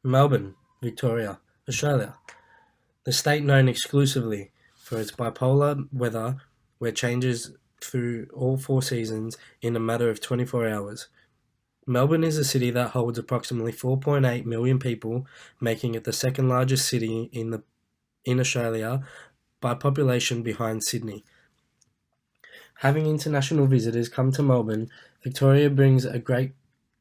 Melbourne, Victoria, Australia. The state known exclusively for its bipolar weather where changes through all four seasons in a matter of 24 hours. Melbourne is a city that holds approximately 4.8 million people, making it the second largest city in Australia by population behind Sydney. Having international visitors come to Melbourne, Victoria brings a great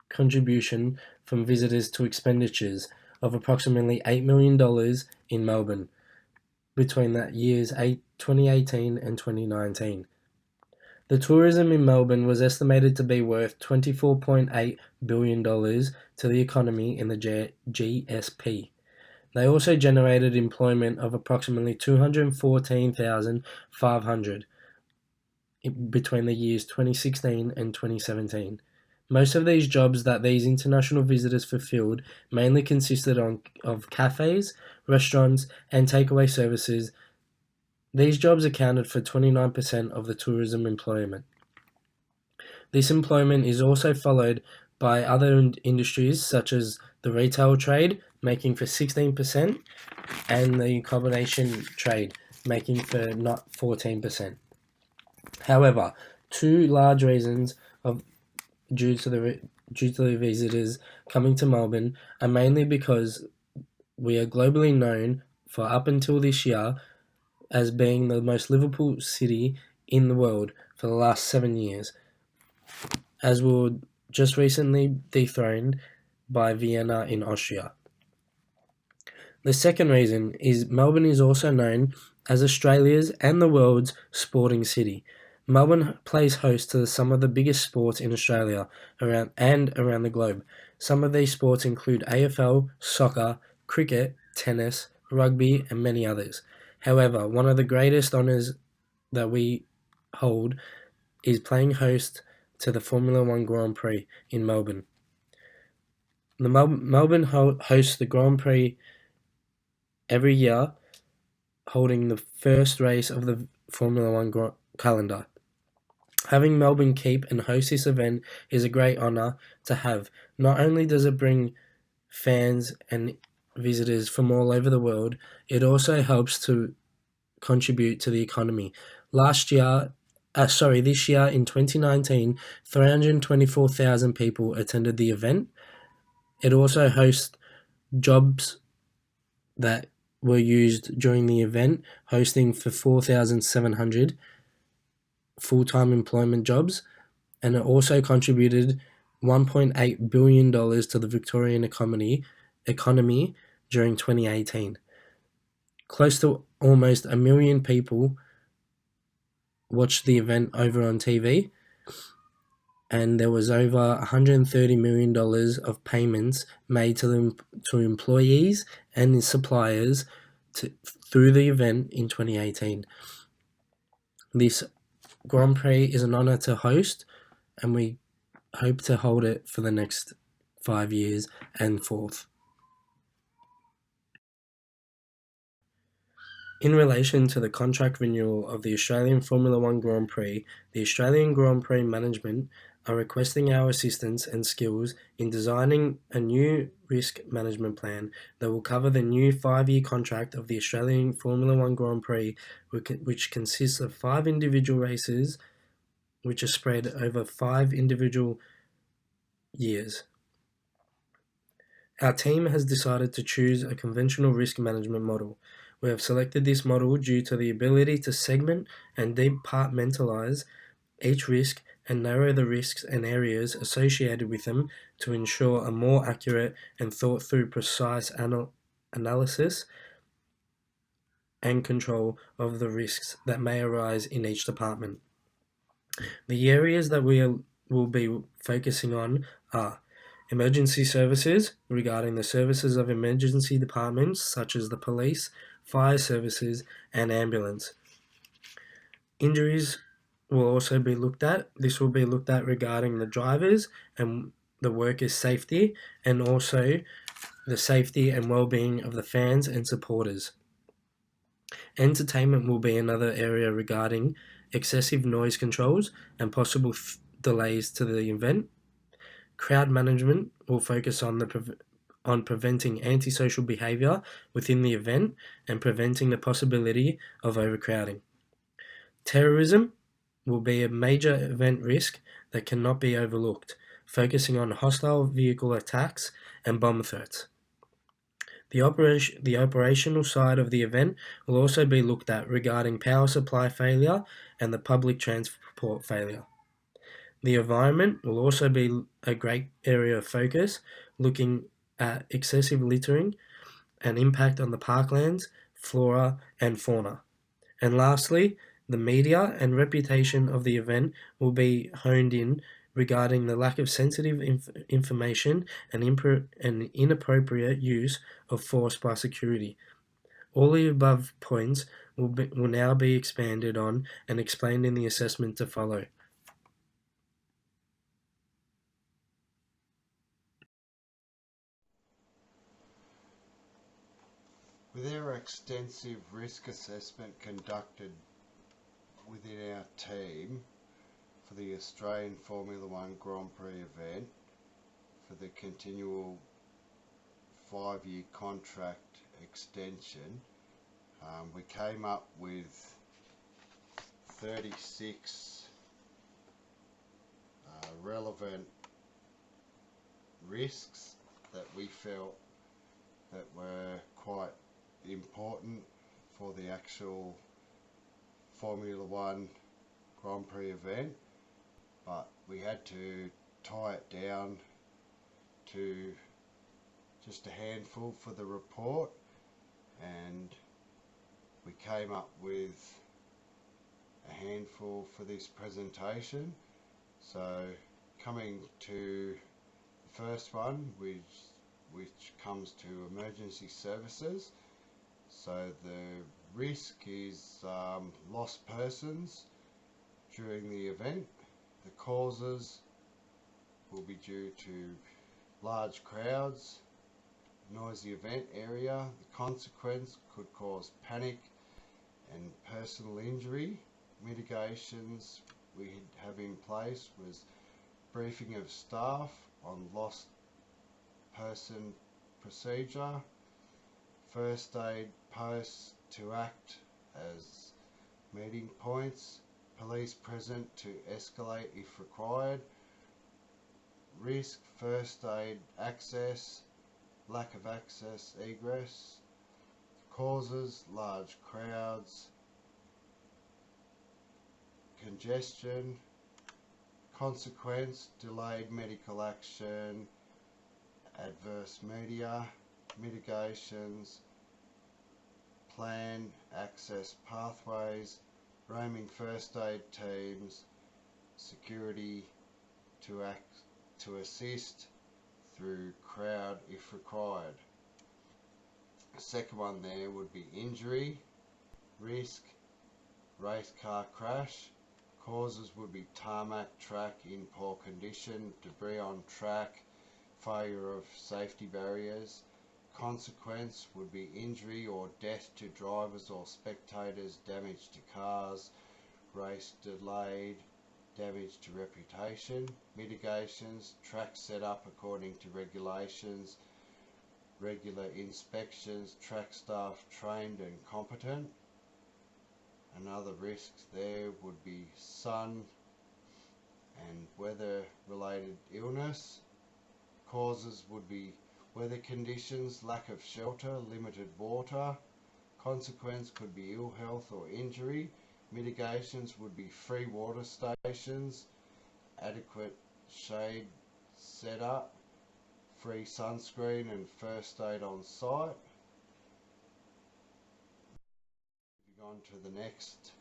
contribution from visitors to expenditures of approximately $8 million in Melbourne between the years 2018 and 2019. The tourism in Melbourne was estimated to be worth $24.8 billion to the economy in the GSP. They also generated employment of approximately 214,500 between the years 2016 and 2017. Most of these jobs that these international visitors fulfilled mainly consisted of cafes, restaurants, and takeaway services. These jobs accounted for 29% of the tourism employment. This employment is also followed by other industries such as the retail trade, making for 16%, and the accommodation trade, making for not 14%. However, two large reasons due to the visitors coming to Melbourne are mainly because we are globally known for up until this year as being the most livable city in the world for the last 7 years, as we were just recently dethroned by Vienna in Austria. The second reason is Melbourne is also known as Australia's and the world's sporting city. Melbourne plays host to some of the biggest sports in Australia around the globe. Some of these sports include AFL, soccer, cricket, tennis, rugby, and many others. However, one of the greatest honours that we hold is playing host to the Formula One Grand Prix in Melbourne. The Melbourne hosts the Grand Prix every year, holding the first race of the Formula One calendar. Having Melbourne keep and host this event is a great honour to have. Not only does it bring fans and visitors from all over the world, it also helps to contribute to the economy. This year in 2019, 324,000 people attended the event. It also hosts jobs that were used during the event, hosting for 4,700 full-time employment jobs, and it also contributed $1.8 billion to the Victorian economy during 2018. Close to almost 1 million people watched the event over on TV, and there was over $130 million of payments made to employees and suppliers through the event in 2018. This Grand Prix is an honour to host, and we hope to hold it for the next 5 years and forth. In relation to the contract renewal of the Australian Formula One Grand Prix, the Australian Grand Prix management are requesting our assistance and skills in designing a new risk management plan that will cover the new 5-year contract of the Australian Formula One Grand Prix, which consists of 5 individual races which are spread over 5 individual years. Our team has decided to choose a conventional risk management model. We have selected this model due to the ability to segment and departmentalize each risk and narrow the risks and areas associated with them to ensure a more accurate and thought-through precise analysis and control of the risks that may arise in each department. The areas that we will be focusing on are emergency services, regarding the services of emergency departments such as the police, fire services, and ambulance. Injuries will also be looked at. This will be looked at regarding the drivers and the workers' safety, and also the safety and well-being of the fans and supporters. Entertainment will be another area regarding excessive noise controls and possible delays to the event. Crowd management will focus on the on preventing antisocial behaviour within the event and preventing the possibility of overcrowding. Terrorism will be a major event risk that cannot be overlooked, focusing on hostile vehicle attacks and bomb threats. The operational side of the event will also be looked at regarding power supply failure and the public transport failure. The environment will also be a great area of focus, looking at excessive littering and impact on the parklands, flora and fauna. And lastly, the media and reputation of the event will be honed in regarding the lack of sensitive information and inappropriate use of force by security. All the above points will now be expanded on and explained in the assessment to follow. With our extensive risk assessment conducted within our team for the Australian Formula One Grand Prix event for the continual 5-year contract extension, we came up with 36 relevant risks that we felt that were quite important for the actual Formula One Grand Prix event, but we had to tie it down to just a handful for the report, and we came up with a handful for this presentation. So coming to the first one, which comes to emergency services. So the risk is lost persons during the event. The causes will be due to large crowds, noisy event area. The consequence could cause panic and personal injury. Mitigations we have in place was briefing of staff on lost person procedure, first aid posts to act as meeting points, police present to escalate if required, risk, first aid access, lack of access, egress, causes, large crowds, congestion, consequence, delayed medical action, adverse media, mitigations, plan, access pathways, roaming first aid teams, security to assist through crowd if required. The second one there would be injury, risk, race car crash. Causes would be tarmac track in poor condition, debris on track, failure of safety barriers. Consequence would be injury or death to drivers or spectators, damage to cars, race delayed, damage to reputation. Mitigations, track set up according to regulations, regular inspections, track staff trained and competent. Another risks there would be sun and weather related illness. Causes would be weather conditions, lack of shelter, limited water. Consequence could be ill health or injury. Mitigations would be free water stations, adequate shade setup, free sunscreen and first aid on site. Moving on to the next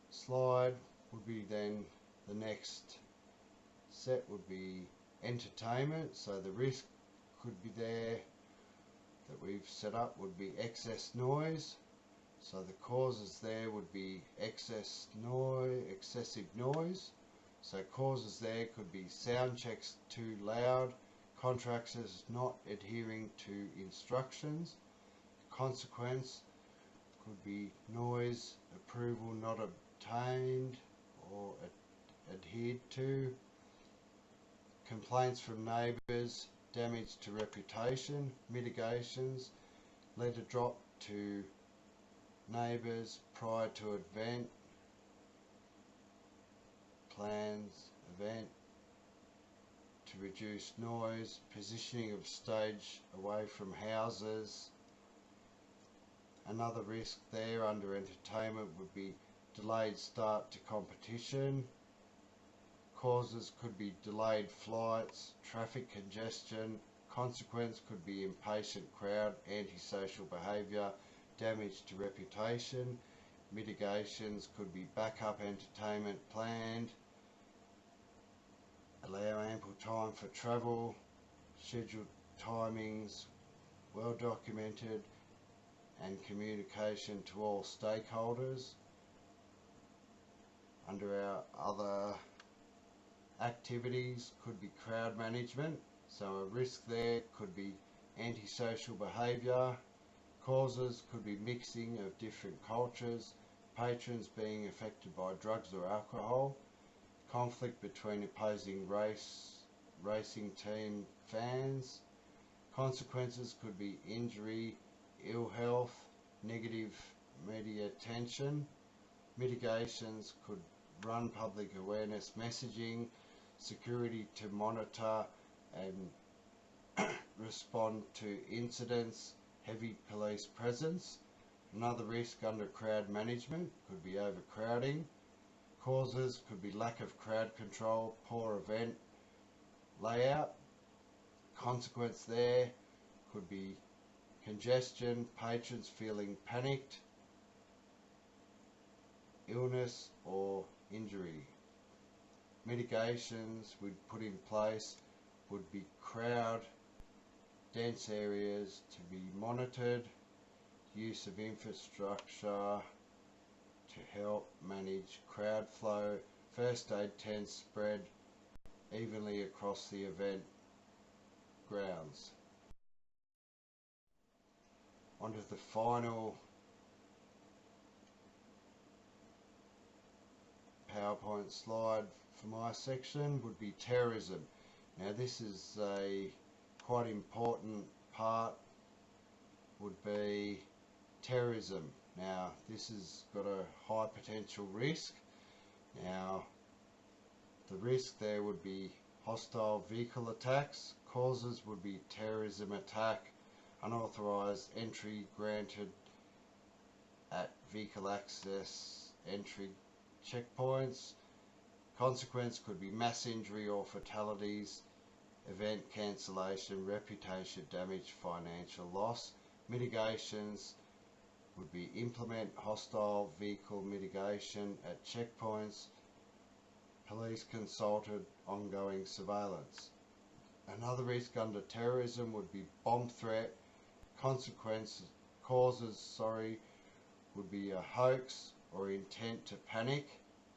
slide would be then the next set would be entertainment. So the risk could be there that we've set up would be excess noise. So the causes there would be excessive noise. So causes there could be sound checks too loud, contractors not adhering to instructions. Consequence could be noise approval not obtained or adhered to. Complaints from neighbours, damage to reputation. Mitigations: let a drop to neighbours prior to event. Plans event to reduce noise. Positioning of stage away from houses. Another risk there under entertainment would be delayed start to competition. Causes could be delayed flights, traffic congestion. Consequence could be impatient crowd, antisocial behaviour, damage to reputation. Mitigations could be backup entertainment planned, allow ample time for travel, scheduled timings well documented, and communication to all stakeholders. Under our other activities could be crowd management, so a risk there could be antisocial behaviour. Causes could be mixing of different cultures, patrons being affected by drugs or alcohol, conflict between opposing racing team fans. Consequences could be injury, ill health, negative media attention. Mitigations could run public awareness messaging, security to monitor and respond to incidents, heavy police presence. Another risk under crowd management could be overcrowding. Causes could be lack of crowd control, poor event layout. Consequence there could be congestion, patrons feeling panicked, illness or injury. Mitigations we'd put in place would be crowd dense areas to be monitored, use of infrastructure to help manage crowd flow, first aid tents spread evenly across the event grounds. Onto the final PowerPoint slide for my section would be terrorism. Now this is a quite important part, would be terrorism. Now this has got a high potential risk. Now the risk there would be hostile vehicle attacks. Causes would be terrorism attack, unauthorised entry granted at vehicle access entry checkpoints. Consequence could be mass injury or fatalities, event cancellation, reputation damage, financial loss. Mitigations would be implement hostile vehicle mitigation at checkpoints, police consulted, ongoing surveillance. Another risk under terrorism would be bomb threat. Causes would be a hoax or intent to panic.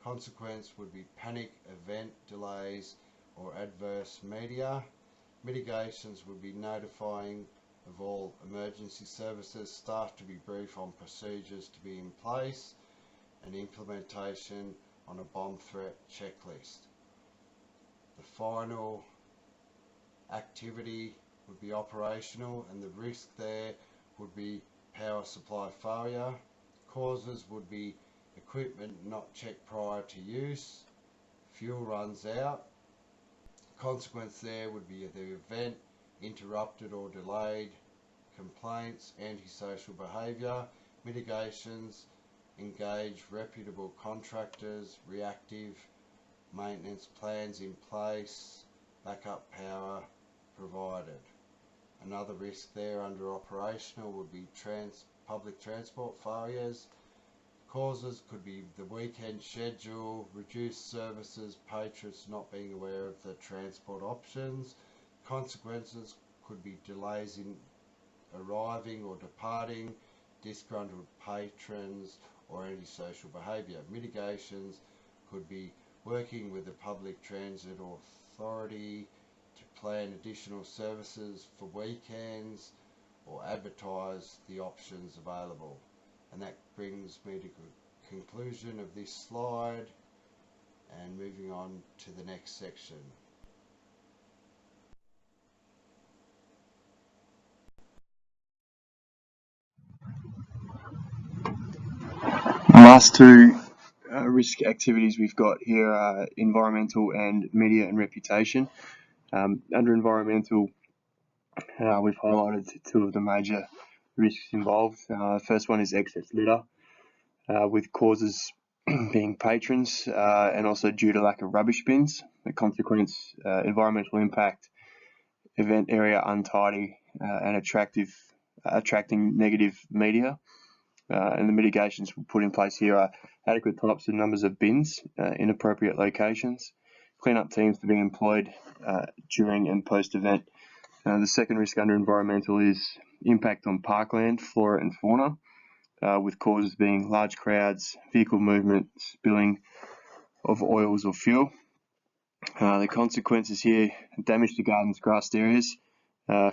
Consequence would be panic, event delays or adverse media. Mitigations would be notifying of all emergency services, staff to be briefed on procedures to be in place, and implementation on a bomb threat checklist. The final activity would be operational, and the risk there would be power supply failure. Causes would be equipment not checked prior to use, fuel runs out. Consequence there would be the event interrupted or delayed. Complaints, antisocial behaviour. Mitigations, engage reputable contractors, reactive maintenance plans in place, backup power provided. Another risk there under operational would be public transport failures. Causes could be the weekend schedule, reduced services, patrons not being aware of the transport options. Consequences could be delays in arriving or departing, disgruntled patrons or antisocial behaviour. Mitigations could be working with the public transit authority to plan additional services for weekends or advertise the options available. And that brings me to conclusion of this slide, and moving on to the next section. last two risk activities we've got here are environmental and media and reputation. Under environmental, we've highlighted two of the major risks involved. First one is excess litter, with causes being patrons and also due to lack of rubbish bins. The consequence, environmental impact, event area untidy and attracting negative media. And the mitigations we put in place here are adequate types and numbers of bins in appropriate locations, clean-up teams to be employed during and post-event. The second risk under environmental is impact on parkland, flora and fauna, with causes being large crowds, vehicle movement, spilling of oils or fuel. The consequences here, damage to gardens, grassed areas,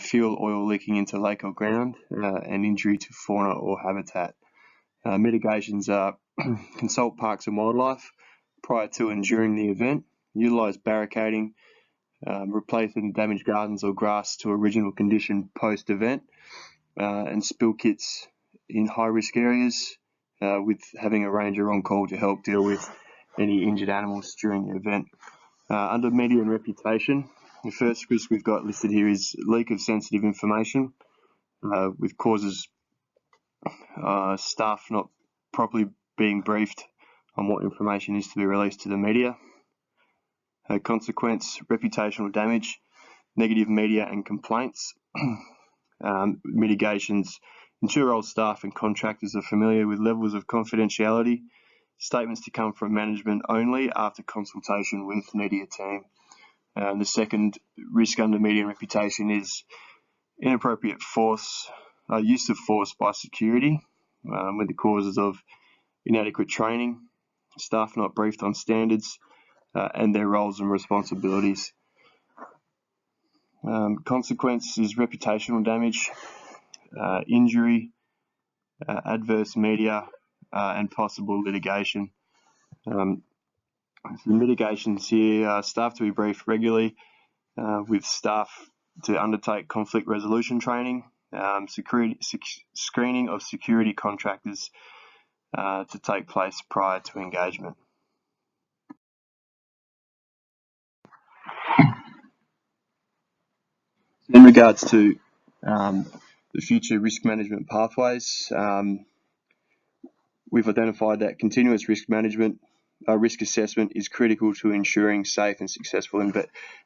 fuel oil leaking into lake or ground, and injury to fauna or habitat. Mitigations are consult parks and wildlife prior to and during the event, utilise barricading, replace any damaged gardens or grass to original condition post-event, and spill kits in high-risk areas, with having a ranger on call to help deal with any injured animals during the event. Under media and reputation, the first risk we've got listed here is leak of sensitive information, with causes staff not properly being briefed on what information is to be released to the media. Consequence, reputational damage, negative media and complaints. Mitigations, ensure all staff and contractors are familiar with levels of confidentiality, statements to come from management only after consultation with media team. The second risk under media and reputation is inappropriate use of force by security, with the causes of inadequate training, staff not briefed on standards, and their roles and responsibilities. Consequence is reputational damage, injury, adverse media, and possible litigation. The mitigations here, staff to be briefed regularly, with staff to undertake conflict resolution training, screening of security contractors to take place prior to engagement. In regards to the future risk management pathways, we've identified that continuous risk risk assessment is critical to ensuring safe and successful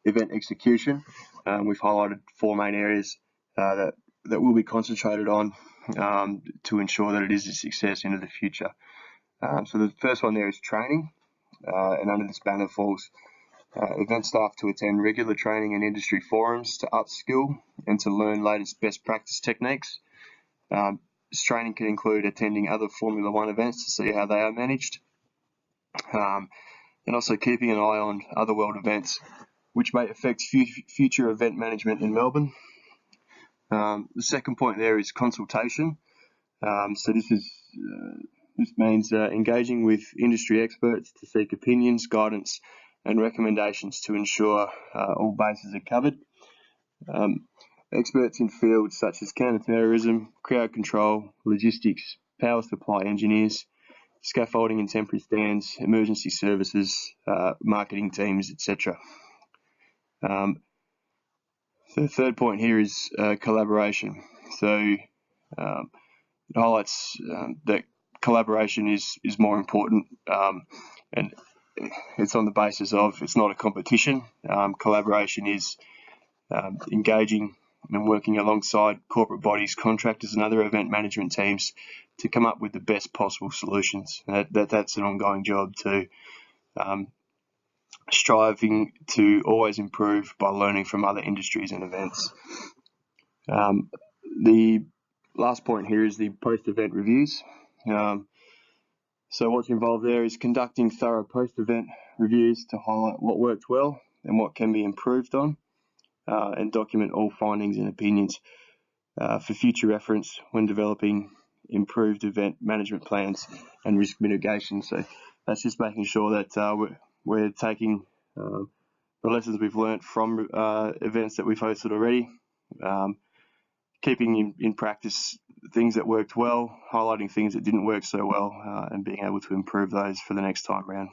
event execution. We've highlighted four main areas that will be concentrated on to ensure that it is a success into the future. So the first one there is training, and under this banner falls event staff to attend regular training and industry forums to upskill and to learn latest best practice techniques. This training can include attending other Formula One events to see how they are managed, and also keeping an eye on other world events which may affect future event management in Melbourne. The second point there is consultation. So this means engaging with industry experts to seek opinions, guidance and recommendations to ensure all bases are covered. Experts in fields such as counter-terrorism, crowd control, logistics, power supply engineers, scaffolding and temporary stands, emergency services, marketing teams, etc. The third point here is collaboration. So it highlights that collaboration is more important, and it's on the basis of it's not a competition. Collaboration is engaging and working alongside corporate bodies, contractors and other event management teams to come up with the best possible solutions. That's an ongoing job too. Striving to always improve by learning from other industries and events. The last point here is the post-event reviews. So what's involved there is conducting thorough post-event reviews to highlight what worked well and what can be improved on, and document all findings and opinions for future reference when developing improved event management plans and risk mitigation. So that's just making sure that we're taking the lessons we've learnt from events that we've hosted already, keeping in practice things that worked well, highlighting things that didn't work so well, and being able to improve those for the next time round.